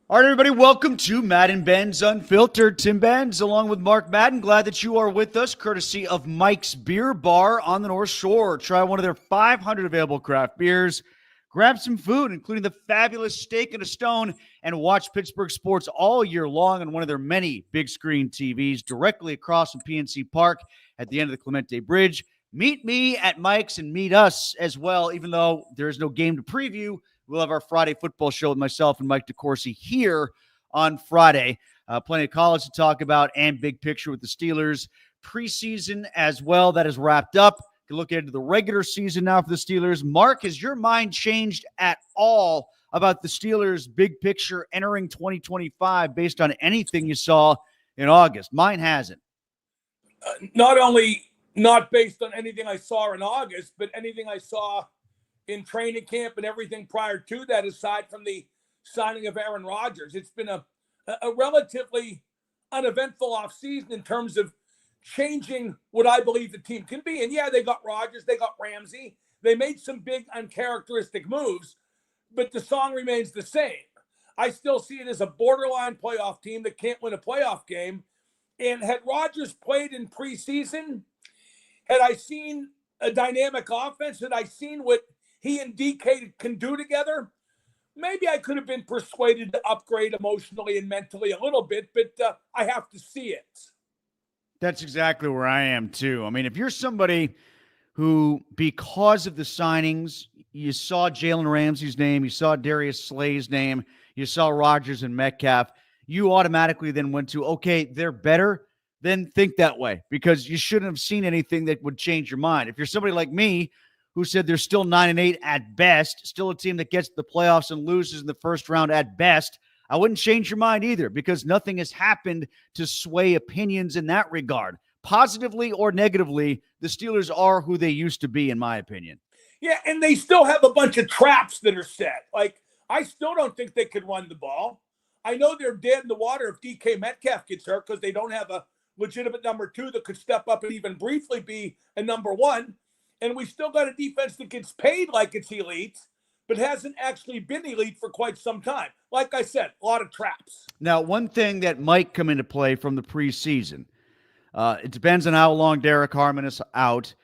All right, everybody, welcome to Madden and Benz Unfiltered. Tim Benz, along with Mark Madden. Glad that you are with us, courtesy of Mike's Beer Bar on the North Shore. Try one of their 500 available craft beers. Grab some food, including the fabulous Steak and a Stone, and watch Pittsburgh sports all year long on one of their many big screen TVs directly across from PNC Park at the end of the Clemente Bridge. Meet me at Mike's and meet us as well, even though there is no game to preview. We'll have our Friday football show with myself and Mike DeCourcy here on Friday. Plenty of college to talk about and big picture with the Steelers. Preseason as well. That is wrapped up. You can look into the regular season now for the Steelers. Mark, has your mind changed at all about the Steelers' big picture entering 2025 based on anything you saw in August? Mine hasn't. Not only not based on anything I saw in August, but anything I saw in training camp and everything prior to that, aside from the signing of Aaron Rodgers. It's been a relatively uneventful offseason in terms of changing what I believe the team can be. And yeah, they got Rodgers, they got Ramsey. They made some big uncharacteristic moves, but the song remains the same. I still see it as a borderline playoff team that can't win a playoff game. And had Rodgers played in preseason, had I seen a dynamic offense, had I seen what he and DK can do together, maybe I could have been persuaded to upgrade emotionally and mentally a little bit, but I have to see it. That's exactly where I am, too. I mean, if you're somebody who, because of the signings, you saw Jalen Ramsey's name, you saw Darius Slay's name, you saw Rodgers and Metcalf, you automatically then went to, okay, they're better, then think that way because you shouldn't have seen anything that would change your mind. If you're somebody like me who said they're still 9-8 at best, still a team that gets to the playoffs and loses in the first round at best, I wouldn't change your mind either because nothing has happened to sway opinions in that regard. Positively or negatively, the Steelers are who they used to be, in my opinion. Yeah, and they still have a bunch of traps that are set. Like, I still don't think they could run the ball. I know they're dead in the water if DK Metcalf gets hurt because they don't have a legitimate number two that could step up and even briefly be a number one. And we still got a defense that gets paid like it's elite, but hasn't actually been elite for quite some time. Like I said, a lot of traps. Now, one thing that might come into play from the preseason, it depends on how long Derek Harmon is out.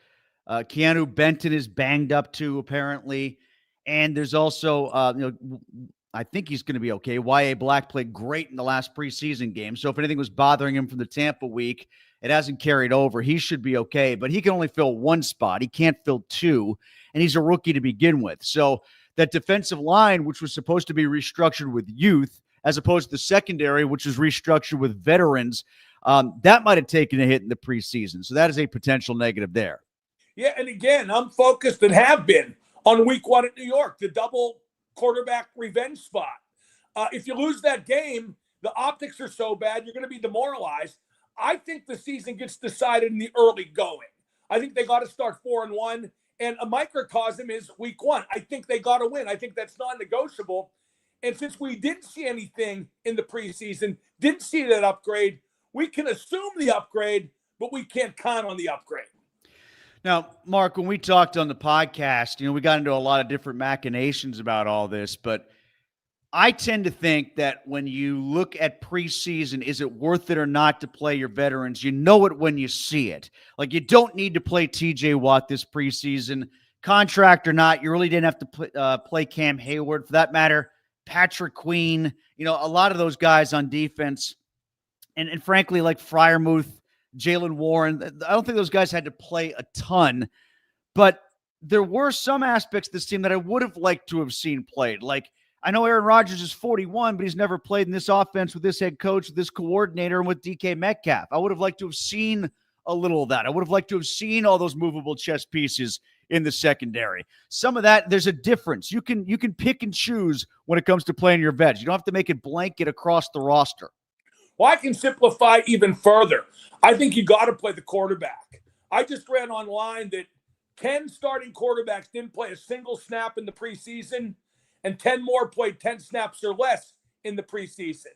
Keanu Benton is banged up too, apparently. And there's also, I think he's going to be okay. Y.A. Black played great in the last preseason game. So if anything was bothering him from the Tampa week, it hasn't carried over. He should be okay, but he can only fill one spot. He can't fill two, and he's a rookie to begin with. So that defensive line, which was supposed to be restructured with youth, as opposed to the secondary, which was restructured with veterans, that might have taken a hit in the preseason. So that is a potential negative there. Yeah, and again, I'm focused and have been on week one at New York, the double quarterback revenge spot. If you lose that game, the optics are so bad, you're going to be demoralized. I think the season gets decided in the early going. I think they got to start 4-1, and a microcosm is week one. I think they got to win. I think that's non-negotiable. And since we didn't see anything in the preseason, didn't see that upgrade, we can assume the upgrade, but we can't count on the upgrade. Now, Mark, when we talked on the podcast, we got into a lot of different machinations about all this, but I tend to think that when you look at preseason, is it worth it or not to play your veterans? You know it when you see it. Like, you don't need to play TJ Watt this preseason, contract or not. You really didn't have to play Cam Hayward, for that matter, Patrick Queen, a lot of those guys on defense. And frankly, like Freiermuth, Jalen Warren, I don't think those guys had to play a ton, but there were some aspects of this team that I would have liked to have seen played. Like, I know Aaron Rodgers is 41, but he's never played in this offense with this head coach, with this coordinator, and with DK Metcalf. I would have liked to have seen a little of that. I would have liked to have seen all those movable chess pieces in the secondary. Some of that, there's a difference. You can pick and choose when it comes to playing your vets. You don't have to make it blanket across the roster. Well, I can simplify even further. I think you got to play the quarterback. I just read online that 10 starting quarterbacks didn't play a single snap in the preseason, and 10 more played 10 snaps or less in the preseason.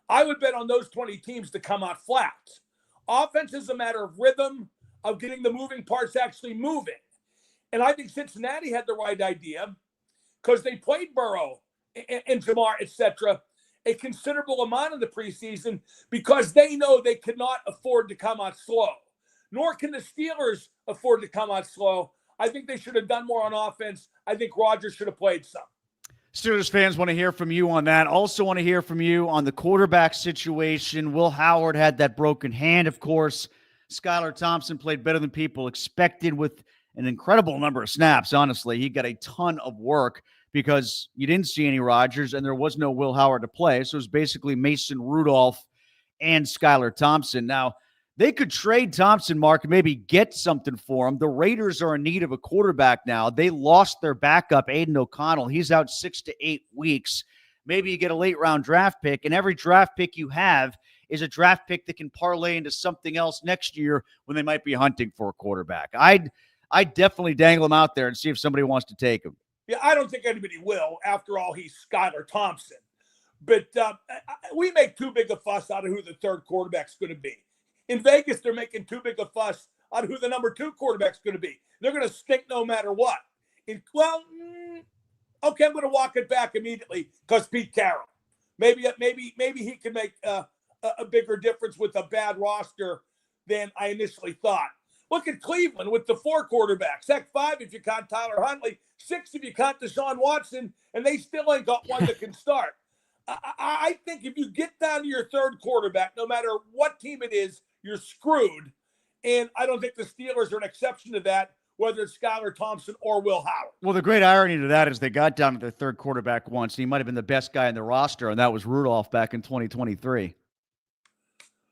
I would bet on those 20 teams to come out flat. Offense is a matter of rhythm, of getting the moving parts actually moving. And I think Cincinnati had the right idea because they played Burrow and Jamar, etc. a considerable amount in the preseason because they know they cannot afford to come out slow. Nor can the Steelers afford to come out slow. I think they should have done more on offense. I think Rodgers should have played some. Steelers fans want to hear from you on that. Also want to hear from you on the quarterback situation. Will Howard had that broken hand, of course. Skylar Thompson played better than people expected with an incredible number of snaps, honestly. He got a ton of work because you didn't see any Rodgers and there was no Will Howard to play. So it was basically Mason Rudolph and Skylar Thompson. Now, they could trade Thompson, Mark, and maybe get something for him. The Raiders are in need of a quarterback now. They lost their backup, Aiden O'Connell. He's out 6 to 8 weeks. Maybe you get a late-round draft pick, and every draft pick you have is a draft pick that can parlay into something else next year when they might be hunting for a quarterback. I'd definitely dangle him out there and see if somebody wants to take him. Yeah, I don't think anybody will. After all, he's Skylar Thompson. But we make too big a fuss out of who the third quarterback's going to be. In Vegas, they're making too big a fuss on who the number 2 quarterback's going to be. They're going to stink no matter what. Okay, I'm going to walk it back immediately because Pete Carroll. Maybe he can make a bigger difference with a bad roster than I initially thought. Look at Cleveland with the 4 quarterbacks. Heck, 5 if you count Tyler Huntley, 6 if you count Deshaun Watson, and they still ain't got one that can start. I think if you get down to your third quarterback, no matter what team it is, you're screwed. And I don't think the Steelers are an exception to that, whether it's Skylar Thompson or Will Howard. Well, the great irony to that is they got down to their third quarterback once, and he might have been the best guy in the roster, and that was Rudolph back in 2023.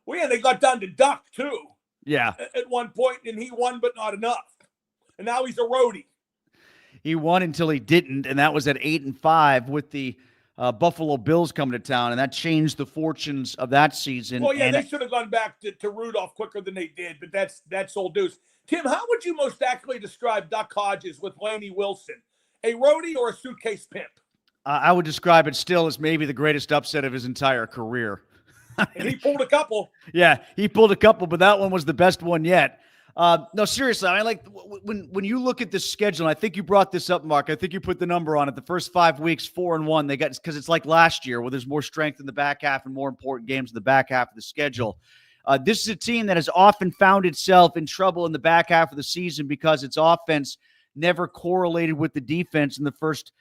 Well, yeah, they got down to Duck, too. Yeah. At one point, and he won, but not enough. And now he's a roadie. He won until he didn't, and that was at 8-5 with the Buffalo Bills coming to town, and that changed the fortunes of that season. Well, yeah, they should have gone back to Rudolph quicker than they did, but that's old news. Tim, how would you most accurately describe Duck Hodges with Laney Wilson? A roadie or a suitcase pimp? I would describe it still as maybe the greatest upset of his entire career. And he pulled a couple. Yeah, he pulled a couple, but that one was the best one yet. No, seriously, I mean, like when you look at the schedule, and I think you brought this up, Mark. I think you put the number on it. The first 5 weeks, 4-1. They got because it's like last year where there's more strength in the back half and more important games in the back half of the schedule. This is a team that has often found itself in trouble in the back half of the season because its offense never correlated with the defense in the first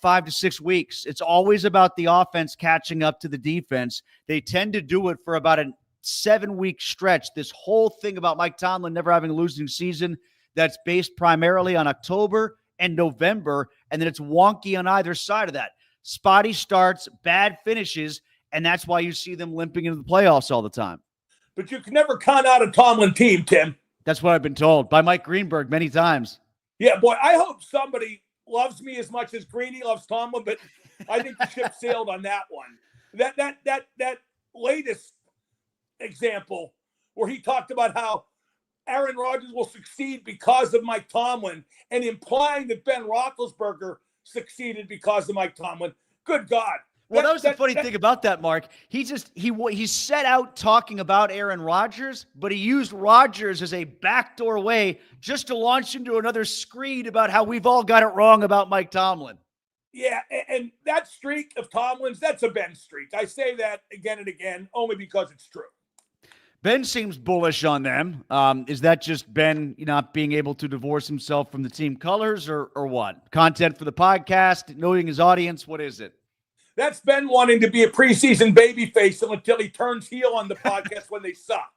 5 to 6 weeks. It's always about the offense catching up to the defense. They tend to do it for about a 7-week stretch. This whole thing about Mike Tomlin never having a losing season, that's based primarily on October and November, and then it's wonky on either side of that. Spotty starts, bad finishes, and that's why you see them limping into the playoffs all the time. But you can never count out a Tomlin team, Tim. That's what I've been told by Mike Greenberg many times. Yeah, boy, I hope somebody loves me as much as Greeny loves Tomlin, but I think the ship sailed on that one. That latest example where he talked about how Aaron Rodgers will succeed because of Mike Tomlin and implying that Ben Roethlisberger succeeded because of Mike Tomlin. Good God. Well, that was the funny thing about that, Mark. He set out talking about Aaron Rodgers, but he used Rodgers as a backdoor way just to launch into another screed about how we've all got it wrong about Mike Tomlin. Yeah, and that streak of Tomlin's, that's a Ben streak. I say that again and again only because it's true. Ben seems bullish on them. Is that just Ben not being able to divorce himself from the team colors or what? Content for the podcast, knowing his audience, what is it? That's Ben wanting to be a preseason babyface until he turns heel on the podcast when they suck.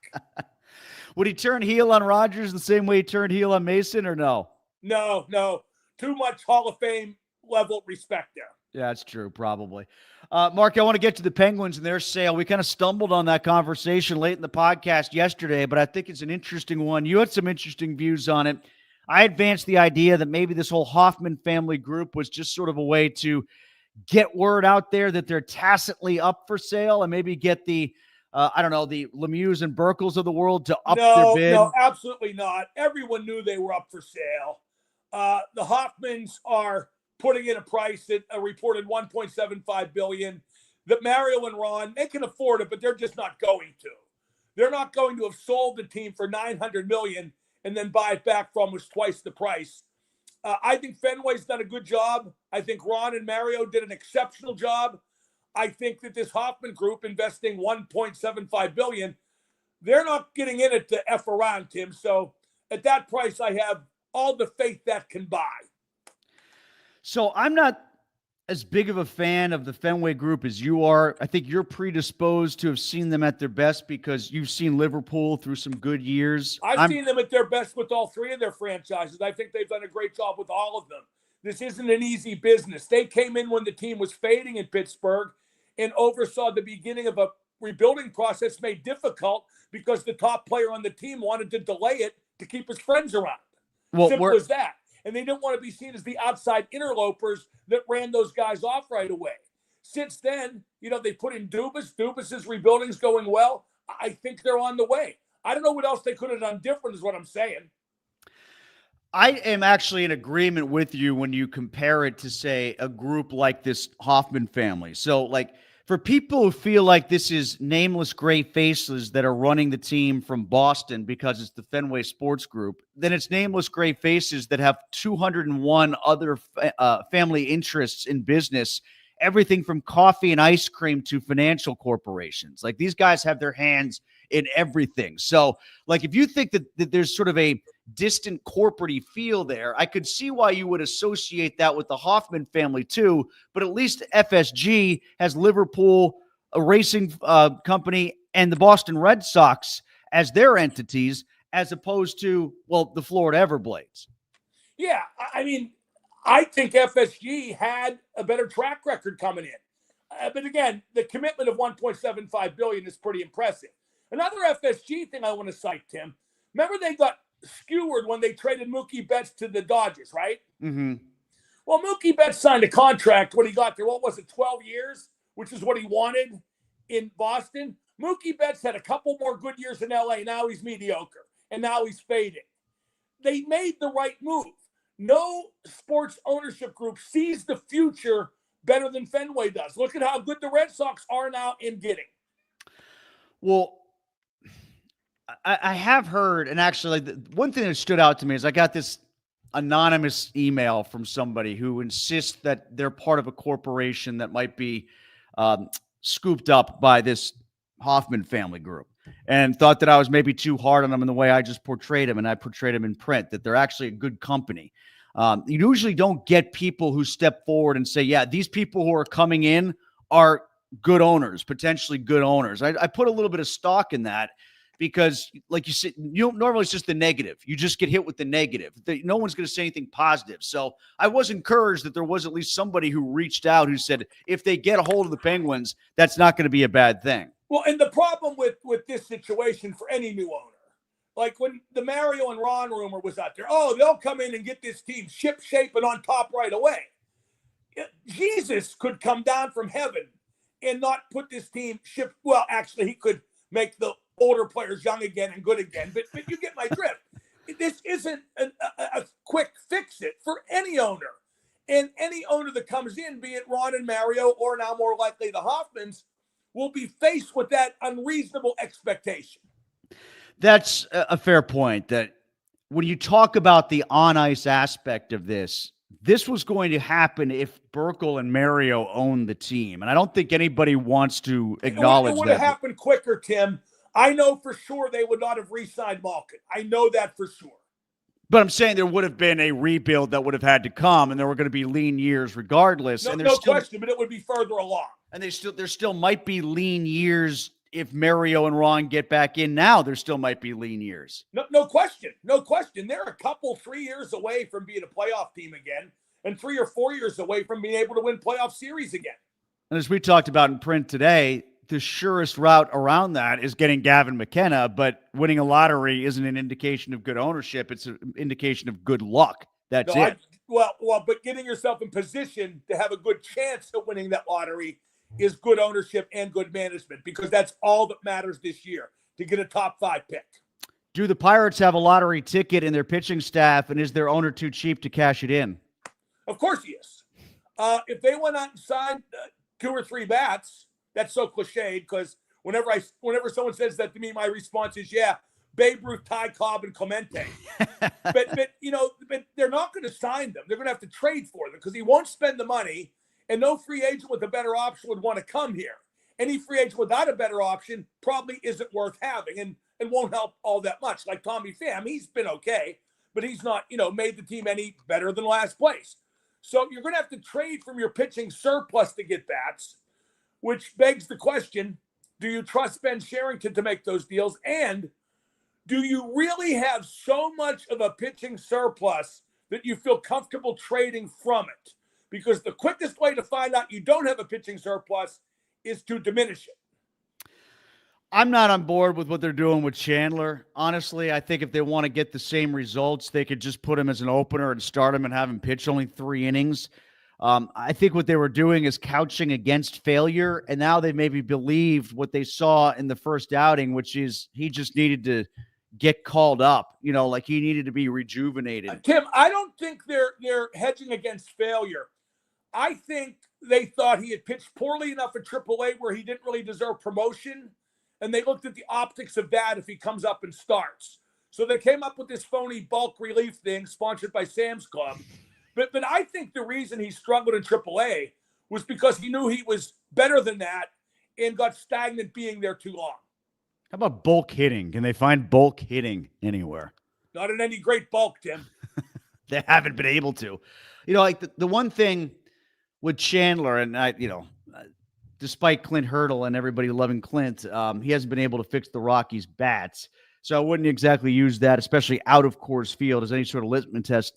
Would he turn heel on Rodgers the same way he turned heel on Mason or no? No. Too much Hall of Fame level respect there. Yeah, that's true, probably. Mark, I want to get to the Penguins and their sale. We kind of stumbled on that conversation late in the podcast yesterday, but I think it's an interesting one. You had some interesting views on it. I advanced the idea that maybe this whole Hoffman family group was just sort of a way to get word out there that they're tacitly up for sale and maybe get the, the Lemieux and Burkles of the world to up their bid. No, absolutely not. Everyone knew they were up for sale. The Hoffmans are putting in a price at a reported $1.75 billion. That Mario and Ron, they can afford it, but they're just not going to. They're not going to have sold the team for $900 million and then buy it back for almost twice the price. I think Fenway's done a good job. I think Ron and Mario did an exceptional job. I think that this Hoffman Group investing $1.75 billion, they're not getting in it to F around, Tim. So at that price, I have all the faith that can buy. So I'm not as big of a fan of the Fenway Group as you are. I think you're predisposed to have seen them at their best because you've seen Liverpool through some good years. I've seen them at their best with all three of their franchises. I think they've done a great job with all of them. This isn't an easy business. They came in when the team was fading in Pittsburgh and oversaw the beginning of a rebuilding process made difficult because the top player on the team wanted to delay it to keep his friends around. Simple as that. And they didn't want to be seen as the outside interlopers that ran those guys off right away. Since then, they put in Dubas. Dubas's rebuilding's going well. I think they're on the way. I don't know what else they could have done different is what I'm saying. I am actually in agreement with you when you compare it to, say, a group like this Hoffman family. So, like, for people who feel like this is nameless gray faces that are running the team from Boston because it's the Fenway Sports Group, then it's nameless gray faces that have 201 other family interests in business, everything from coffee and ice cream to financial corporations. Like, these guys have their hands in everything. So, like, if you think that there's sort of a distant corporate feel there, I could see why you would associate that with the Hoffman family too. But at least FSG has Liverpool, a racing company, and the Boston Red Sox as their entities, as opposed to, well, the Florida Everblades. Yeah, I mean, I think FSG had a better track record coming in. But again, the commitment of $1.75 billion is pretty impressive. Another FSG thing I want to cite, Tim. Remember they got skewered when they traded Mookie Betts to the Dodgers, right? Mm-hmm. Well, Mookie Betts signed a contract when he got there. What was it, 12 years, which is what he wanted in Boston? Mookie Betts had a couple more good years in L.A. Now he's mediocre, and now he's fading. They made the right move. No sports ownership group sees the future better than Fenway does. Look at how good the Red Sox are now in getting. Well, I have heard, and actually, one thing that stood out to me is I got this anonymous email from somebody who insists that they're part of a corporation that might be scooped up by this Hoffman family group, and thought that I was maybe too hard on them in the way I just portrayed them, and I portrayed them in print, that they're actually a good company. You usually don't get people who step forward and say, yeah, these people who are coming in are good owners, potentially good owners. I put a little bit of stock in that. Because, like you said, normally it's just the negative. You just get hit with the negative. No one's going to say anything positive. So I was encouraged that there was at least somebody who reached out who said, if they get a hold of the Penguins, that's not going to be a bad thing. Well, and the problem with this situation for any new owner, like when the Mario and Ron rumor was out there, oh, they'll come in and get this team ship shape and on top right away. Jesus could come down from heaven and not put this team ship. Well, actually, he could make the older players young again and good again, but you get my drift. This isn't a quick fix it for any owner. And any owner that comes in, be it Ron and Mario or now more likely the Hoffmans, will be faced with that unreasonable expectation. That's a fair point, that when you talk about the on-ice aspect of this was going to happen if Burkle and Mario owned the team. And I don't think anybody wants to acknowledge that. It would have happened quicker, Tim. I know for sure they would not have re-signed Malkin. I know that for sure. But I'm saying there would have been a rebuild that would have had to come, and there were going to be lean years regardless. No question, but it would be further along. And there still might be lean years if Mario and Ron get back in now. There still might be lean years. No question. No question. They're a couple, 3 years away from being a playoff team again, and 3 or 4 years away from being able to win playoff series again. And as we talked about in print today, the surest route around that is getting Gavin McKenna, but winning a lottery isn't an indication of good ownership. It's an indication of good luck. That's it. But getting yourself in position to have a good chance of winning that lottery is good ownership and good management, because that's all that matters this year, to get a top 5 pick. Do the Pirates have a lottery ticket in their pitching staff, and is their owner too cheap to cash it in? Of course he is. If they went out and signed 2 or 3 bats, that's so cliched, because whenever someone says that to me, my response is, yeah, Babe Ruth, Ty Cobb, and Clemente. but they're not going to sign them. They're going to have to trade for them because he won't spend the money, And no free agent with a better option would want to come here. Any free agent without a better option probably isn't worth having and won't help all that much. Like Tommy Pham, he's been okay, but he's not, made the team any better than last place. So you're going to have to trade from your pitching surplus to get bats, which begs the question, do you trust Ben Cherington to make those deals? And do you really have so much of a pitching surplus that you feel comfortable trading from it? Because the quickest way to find out you don't have a pitching surplus is to diminish it. I'm not on board with what they're doing with Chandler. Honestly, I think if they want to get the same results, they could just put him as an opener and start him and have him pitch only 3 innings. I think what they were doing is couching against failure, and now they maybe believed what they saw in the first outing, which is he just needed to get called up, like he needed to be rejuvenated. Tim, I don't think they're hedging against failure. I think they thought he had pitched poorly enough at AAA where he didn't really deserve promotion, and they looked at the optics of that if he comes up and starts. So they came up with this phony bulk relief thing sponsored by Sam's Club. But I think the reason he struggled in AAA was because he knew he was better than that and got stagnant being there too long. How about bulk hitting? Can they find bulk hitting anywhere? Not in any great bulk, Tim. They haven't been able to. Like the one thing with Chandler, and despite Clint Hurdle and everybody loving Clint, he hasn't been able to fix the Rockies' bats. So I wouldn't exactly use that, especially out of Coors Field, as any sort of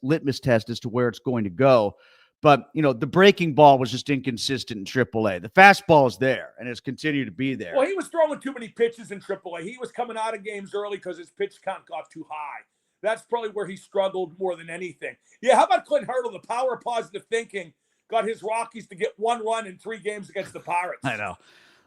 litmus test as to where it's going to go. But, the breaking ball was just inconsistent in AAA. The fastball is there, and it's continued to be there. Well, he was throwing too many pitches in AAA. He was coming out of games early because his pitch count got too high. That's probably where he struggled more than anything. Yeah, how about Clint Hurdle? The power of positive thinking got his Rockies to get 1 run in 3 games against the Pirates. I know.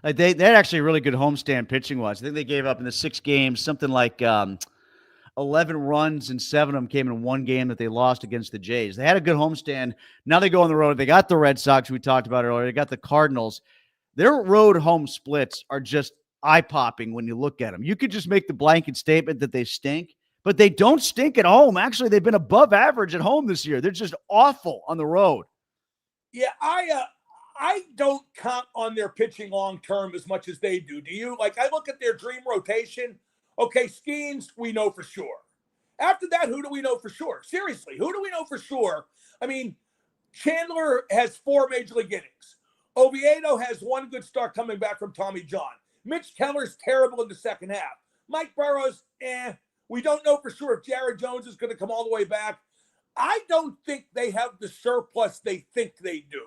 They had actually a really good homestand pitching-wise. I think they gave up in the 6 games something like 11 runs, and 7 of them came in 1 game that they lost against the Jays. They had a good homestand. Now they go on the road. They got the Red Sox we talked about earlier. They got the Cardinals. Their road home splits are just eye-popping when you look at them. You could just make the blanket statement that they stink, but they don't stink at home. Actually, they've been above average at home this year. They're just awful on the road. Yeah, I don't count on their pitching long-term as much as they do. Do you? Like, I look at their dream rotation. Okay, Skenes, we know for sure. After that, who do we know for sure? Seriously, who do we know for sure? I mean, Chandler has 4 major league innings. Oviedo has 1 good start coming back from Tommy John. Mitch Keller's terrible in the second half. Mike Burrows, we don't know for sure if Jared Jones is going to come all the way back. I don't think they have the surplus they think they do.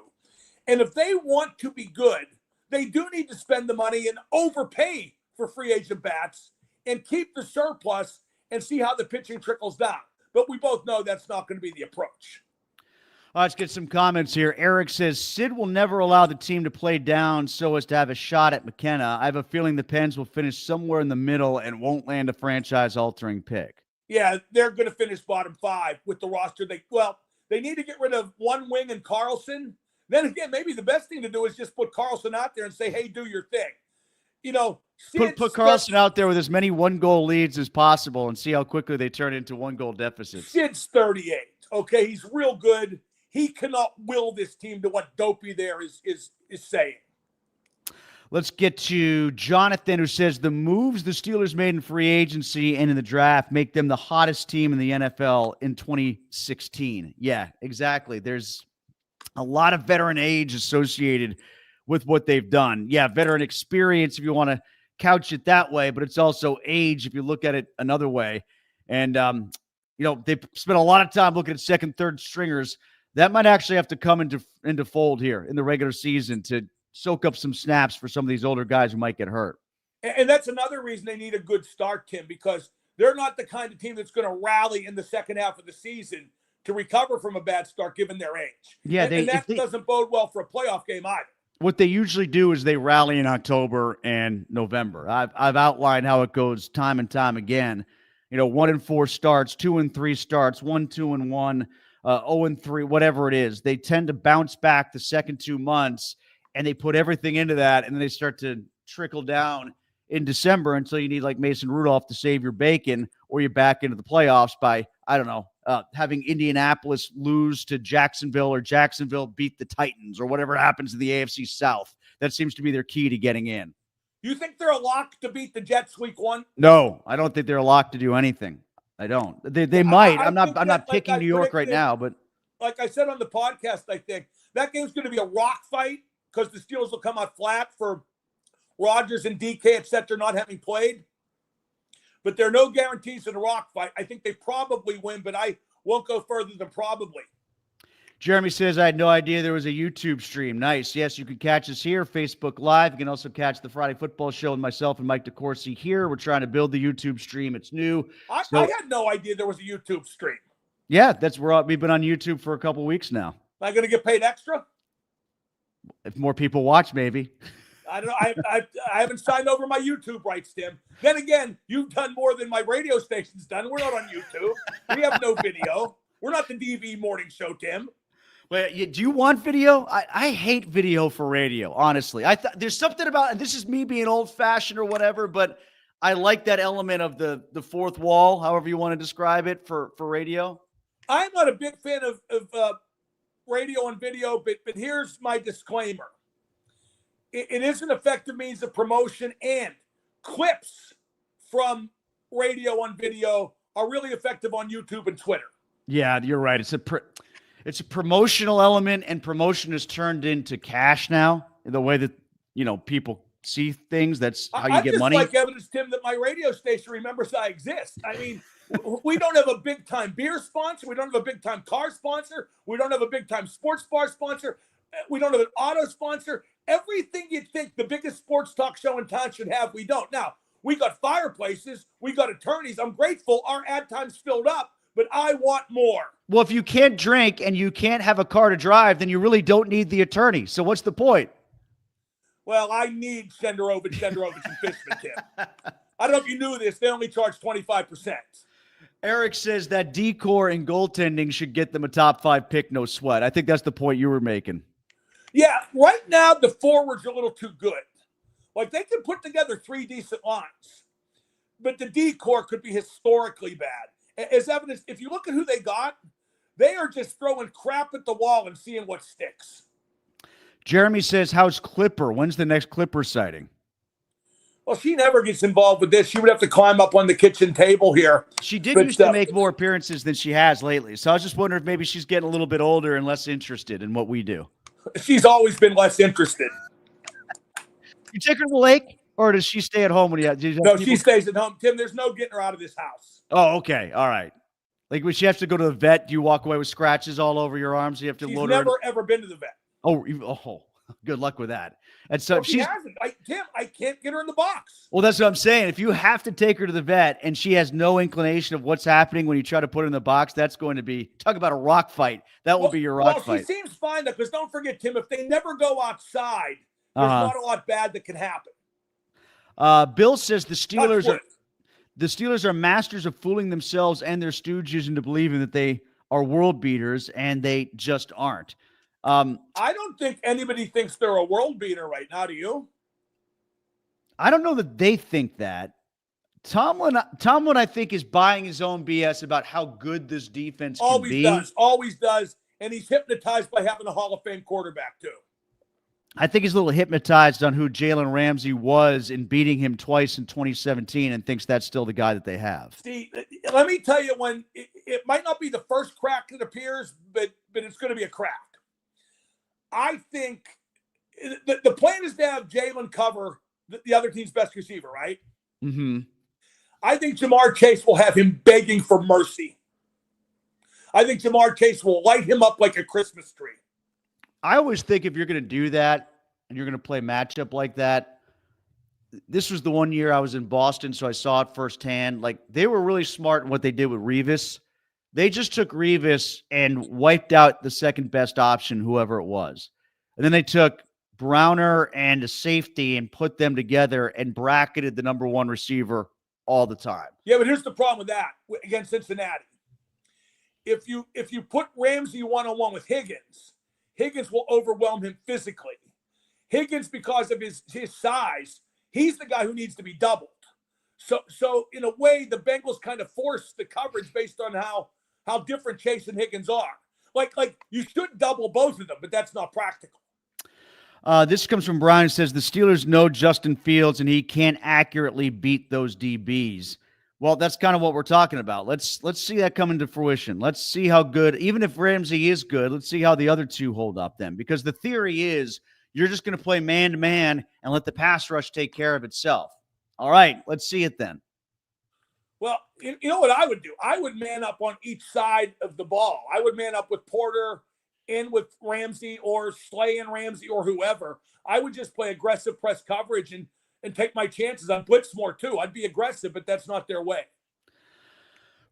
And if they want to be good, they do need to spend the money and overpay for free agent bats and keep the surplus and see how the pitching trickles down. But we both know that's not going to be the approach. All right, let's get some comments here. Eric says, Sid will never allow the team to play down so as to have a shot at McKenna. I have a feeling the Pens will finish somewhere in the middle and won't land a franchise-altering pick. Yeah, they're going to finish bottom 5 with the roster. They need to get rid of 1 wing and Carlson. Then again, maybe the best thing to do is just put Carlson out there and say, hey, do your thing. Put Carlson out there with as many 1-goal leads as possible and see how quickly they turn into 1-goal deficits. Sid's 38. Okay, he's real good. He cannot will this team to what Dopey there is saying. Let's get to Jonathan, who says the moves the Steelers made in free agency and in the draft make them the hottest team in the NFL in 2016. Yeah, exactly. There's a lot of veteran age associated with what they've done. Yeah, veteran experience if you want to couch it that way, but it's also age if you look at it another way. And, they've spent a lot of time looking at second, third stringers. That might actually have to come into fold here in the regular season to soak up some snaps for some of these older guys who might get hurt. And that's another reason they need a good start, Tim, because they're not the kind of team that's going to rally in the second half of the season to recover from a bad start given their age. Yeah, and that doesn't bode well for a playoff game either. What they usually do is they rally in October and November. I've outlined how it goes time and time again. 1-4 starts, 2-3 starts, 1-2-1, 0-3, whatever it is. They tend to bounce back the second 2 months, and they put everything into that, and then they start to trickle down in December until you need like Mason Rudolph to save your bacon, or you're back into the playoffs by, having Indianapolis lose to Jacksonville or Jacksonville beat the Titans or whatever happens in the AFC South. That seems to be their key to getting in. You think they're a lock to beat the Jets week 1? No, I don't think they're a lock to do anything. I don't. They might. I'm not picking New York right now, but like I said on the podcast, I think that game's going to be a rock fight because the Steelers will come out flat for Rodgers and DK, et cetera, not having played. But there are no guarantees in a rock fight. I think they probably win, but I won't go further than probably. Jeremy says, I had no idea there was a YouTube stream. Nice. Yes, you can catch us here, Facebook Live. You can also catch the Friday Football Show with myself and Mike DeCourcy here. We're trying to build the YouTube stream. It's new. I had no idea there was a YouTube stream. Yeah, we've been on YouTube for a couple weeks now. Am I going to get paid extra? If more people watch, maybe. I don't know. I haven't signed over my YouTube rights, Tim. Then again, you've done more than my radio station's done. We're not on YouTube. We have no video. We're not the DV morning show, Tim. Wait, do you want video? I hate video for radio, honestly. There's something about, and this is me being old-fashioned or whatever, but I like that element of the fourth wall, however you want to describe it, for radio. I'm not a big fan of radio and video, but here's my disclaimer. It is an effective means of promotion, and clips from radio and video are really effective on YouTube and Twitter. Yeah, you're right. It's a promotional element, and promotion is turned into cash now. The way that people see things, that's how you get money. I just like evidence, Tim, that my radio station remembers I exist. I mean, we don't have a big time beer sponsor. We don't have a big time car sponsor. We don't have a big time sports bar sponsor. We don't have an auto sponsor. Everything you'd think the biggest sports talk show in town should have, we don't. Now, we got fireplaces. We got attorneys. I'm grateful. Our ad time's filled up, but I want more. Well, if you can't drink and you can't have a car to drive, then you really don't need the attorney. So what's the point? Well, I need Shenderovich, and Fishman, Tim. I don't know if you knew this. They only charge 25%. Eric says that decor and goaltending should get them a top 5 pick, no sweat. I think that's the point you were making. Yeah, right now the forwards are a little too good. Like, they could put together 3 decent lines, but the decor could be historically bad. As evidence, if you look at who they got, they are just throwing crap at the wall and seeing what sticks. Jeremy says, how's Clipper? When's the next Clipper sighting? Well, she never gets involved with this. She would have to climb up on the kitchen table here. She did used to make more appearances than she has lately. So I was just wondering if maybe she's getting a little bit older and less interested in what we do. She's always been less interested. You take her to the lake, or does she stay at home when you have No, she stays at home. Tim, there's no getting her out of this house. Oh, okay. All right. Like, when she has to go to the vet, do you walk away with scratches all over your arms? You have to load her. She's never, ever been to the vet. Oh, good luck with that. And so she hasn't. Tim, I can't get her in the box. Well, that's what I'm saying. If you have to take her to the vet and she has no inclination of what's happening when you try to put her in the box, that's going to be, talk about a rock fight. That will be your rock fight. She seems fine, though, because don't forget, Tim, if they never go outside, there's not a lot bad that can happen. Bill says the Steelers are masters of fooling themselves and their stooges into believing that they are world beaters, and they just aren't. I don't think anybody thinks they're a world beater right now, do you? I don't know that they think that. Tomlin, I think, is buying his own BS about how good this defense can be. Always does. And he's hypnotized by having a Hall of Fame quarterback, too. I think he's a little hypnotized on who Jalen Ramsey was in beating him twice in 2017, and thinks that's still the guy that they have. See, let me tell you, when it might not be the first crack that appears, but it's going to be a crack. I think the plan is to have Jalen cover the other team's best receiver, right? Mm-hmm. I think Jamar Chase will have him begging for mercy. I think Jamar Chase will light him up like a Christmas tree. I always think if you're going to do that and you're going to play matchup like that, this was the one year I was in Boston, so I saw it firsthand. Like, they were really smart in what they did with Revis. They just took Revis and wiped out the second best option, whoever it was. And then they took Browner and a safety and put them together and bracketed the number one receiver all the time. Yeah, but here's the problem with that against Cincinnati. If you put Ramsey one-on-one with Higgins, Higgins will overwhelm him physically. Higgins, because of his size, he's the guy who needs to be doubled. So in a way, the Bengals kind of forced the coverage based on how how different Chase and Higgins are. Like you should double both of them, but that's not practical. This comes from Brian, who says the Steelers know Justin Fields and he can't accurately beat those DBs. Well, that's kind of what we're talking about. Let's see that come into fruition. Let's see how good, even if Ramsey is good, let's see how the other two hold up then. Because the theory is you're just going to play man-to-man and let the pass rush take care of itself. All right, let's see it then. Well, you know what I would do? I would man up on each side of the ball. I would man up with Porter and with Ramsey or Slay and Ramsey or whoever. I would just play aggressive press coverage and take my chances on blitz more too. I'd be aggressive, but that's not their way.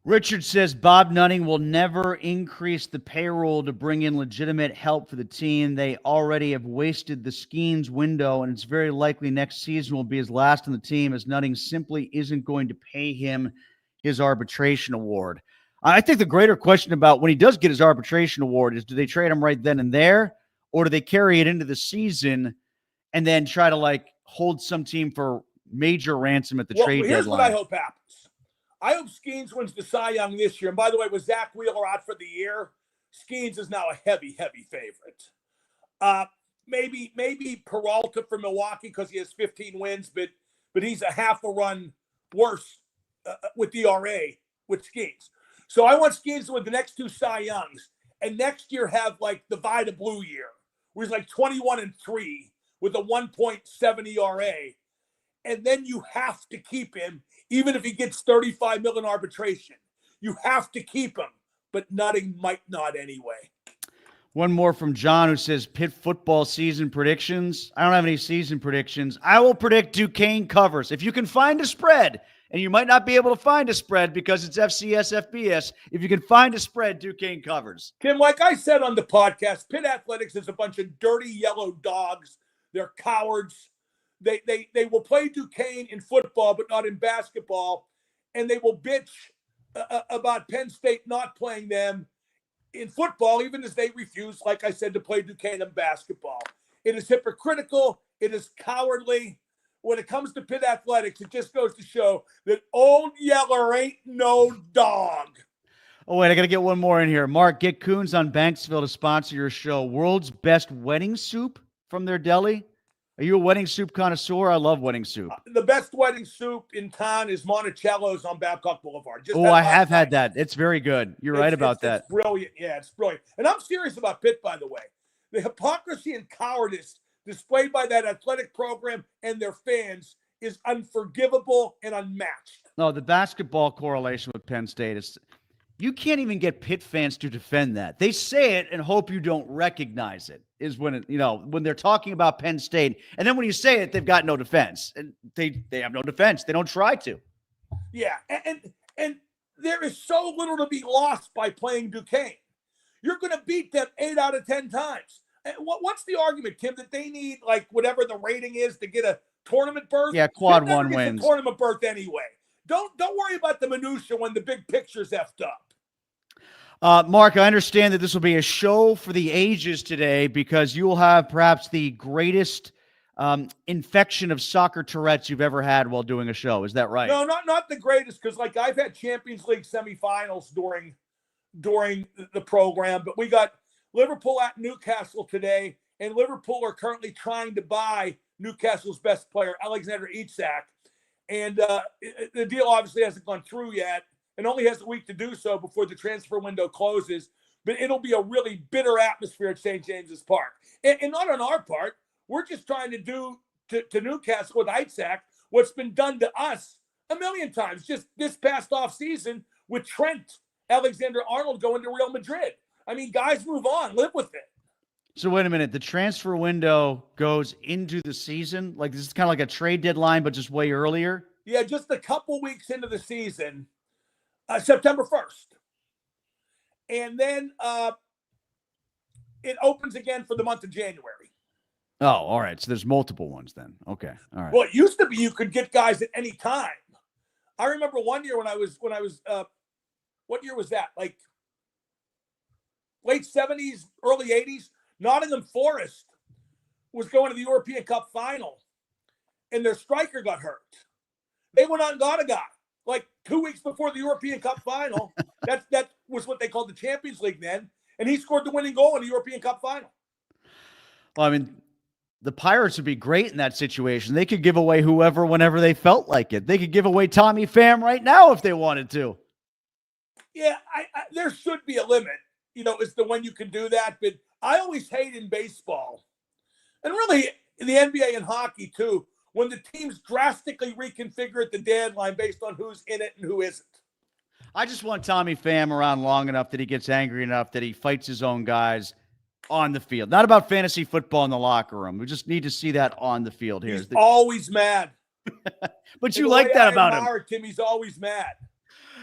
Richard says Bob Nutting will never increase the payroll to bring in legitimate help for the team. They already have wasted the Skenes window, and it's very likely next season will be his last on the team, as Nutting simply isn't going to pay him his arbitration award. I think the greater question about when he does get his arbitration award is, do they trade him right then and there, or do they carry it into the season and then try to hold some team for major ransom at the trade deadline? Here's what I hope happens. I hope Skenes wins the Cy Young this year. And by the way, with Zach Wheeler out for the year, Skenes is now a heavy, heavy favorite. Maybe Peralta for Milwaukee because he has 15 wins, but he's a half a run worse with ERA with Skenes. So I want Skenes to win the next two Cy Youngs, and next year have the Vida Blue year, where he's 21-3 with a 1.7 ERA. And then you have to keep him, even if he gets $35 million arbitration. You have to keep him, but Nutting might not anyway. One more from John, who says Pitt football season predictions. I don't have any season predictions. I will predict Duquesne covers. If you can find a spread, and you might not be able to find a spread because it's FCS, FBS. If you can find a spread, Duquesne covers. Tim, like I said on the podcast, Pitt Athletics is a bunch of dirty yellow dogs. They're cowards. They will play Duquesne in football, but not in basketball. And they will bitch about Penn State not playing them in football, even as they refuse, like I said, to play Duquesne in basketball. It is hypocritical. It is cowardly. When it comes to Pitt Athletics, it just goes to show that Old Yeller ain't no dog. Oh, wait, I got to get one more in here. Mark, get Coons on Banksville to sponsor your show. World's best wedding soup from their deli. Are you a wedding soup connoisseur? I love wedding soup. The best wedding soup in town is Monticello's on Babcock Boulevard. I have had that. It's very good. You're right about that. It's brilliant. Yeah, it's brilliant. And I'm serious about Pitt, by the way. The hypocrisy and cowardice displayed by that athletic program and their fans is unforgivable and unmatched. No, the basketball correlation with Penn State is you can't even get Pitt fans to defend that. They say it and hope you don't recognize it is when when they're talking about Penn State. And then when you say it, they've got no defense. And they have no defense. They don't try to. Yeah, and there is so little to be lost by playing Duquesne. You're going to beat them 8 out of 10 times. What's the argument, Tim, that they need whatever the rating is to get a tournament berth? Yeah, quad one wins. A tournament berth anyway. Don't worry about the minutia when the big picture's effed up. Mark, I understand that this will be a show for the ages today because you will have perhaps the greatest infection of soccer Tourette's you've ever had while doing a show. Is that right? No, not the greatest, because I've had Champions League semifinals during the program, but we got Liverpool at Newcastle today, and Liverpool are currently trying to buy Newcastle's best player, Alexander Isak. And the deal obviously hasn't gone through yet and only has a week to do so before the transfer window closes. But it'll be a really bitter atmosphere at St. James's Park. And not on our part. We're just trying to do to Newcastle with Isak what's been done to us a million times just this past offseason with Trent Alexander-Arnold going to Real Madrid. I mean, guys, move on. Live with it. So wait a minute. The transfer window goes into the season? This is kind of like a trade deadline, but just way earlier? Yeah, just a couple weeks into the season, September 1st. And then it opens again for the month of January. Oh, all right. So there's multiple ones then. Okay. All right. Well, it used to be you could get guys at any time. I remember one year when I was what year was that? Late 70s, early 80s. Nottingham Forest was going to the European Cup final, and their striker got hurt. They went out and got a guy. like 2 weeks before the European Cup final. That was what they called the Champions League then. And he scored the winning goal in the European Cup final. Well, I mean, the Pirates would be great in that situation. They could give away whoever whenever they felt like it. They could give away Tommy Pham right now if they wanted to. Yeah, there should be a limit, as to when you can do that. But I always hate in baseball, and really in the NBA and hockey too, when the teams drastically reconfigure at the deadline based on who's in it and who isn't. I just want Tommy Pham around long enough that he gets angry enough that he fights his own guys on the field. Not about fantasy football in the locker room. We just need to see that on the field here. He's always mad. But you like that about him. Tim, he's always mad.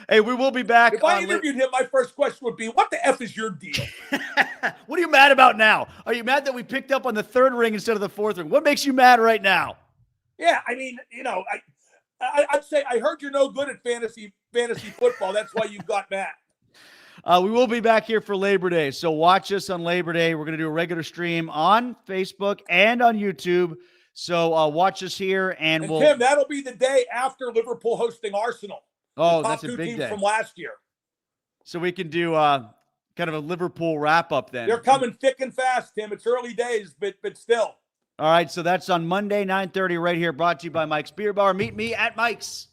Hey, we will be back. If I interviewed him, my first question would be, what the F is your deal? What are you mad about now? Are you mad that we picked up on the third ring instead of the fourth ring? What makes you mad right now? Yeah, I mean, I'd say I heard you're no good at fantasy football. That's why you got mad. We will be back here for Labor Day, so watch us on Labor Day. We're going to do a regular stream on Facebook and on YouTube. So watch us here, and we'll. Tim, that'll be the day after Liverpool hosting Arsenal. Oh, that's a big day from last year. So we can do kind of a Liverpool wrap-up then. They're coming thick and fast, Tim. It's early days, but still. All right, so that's on Monday, 9:30 right here, brought to you by Mike's Beer Bar. Meet me at Mike's.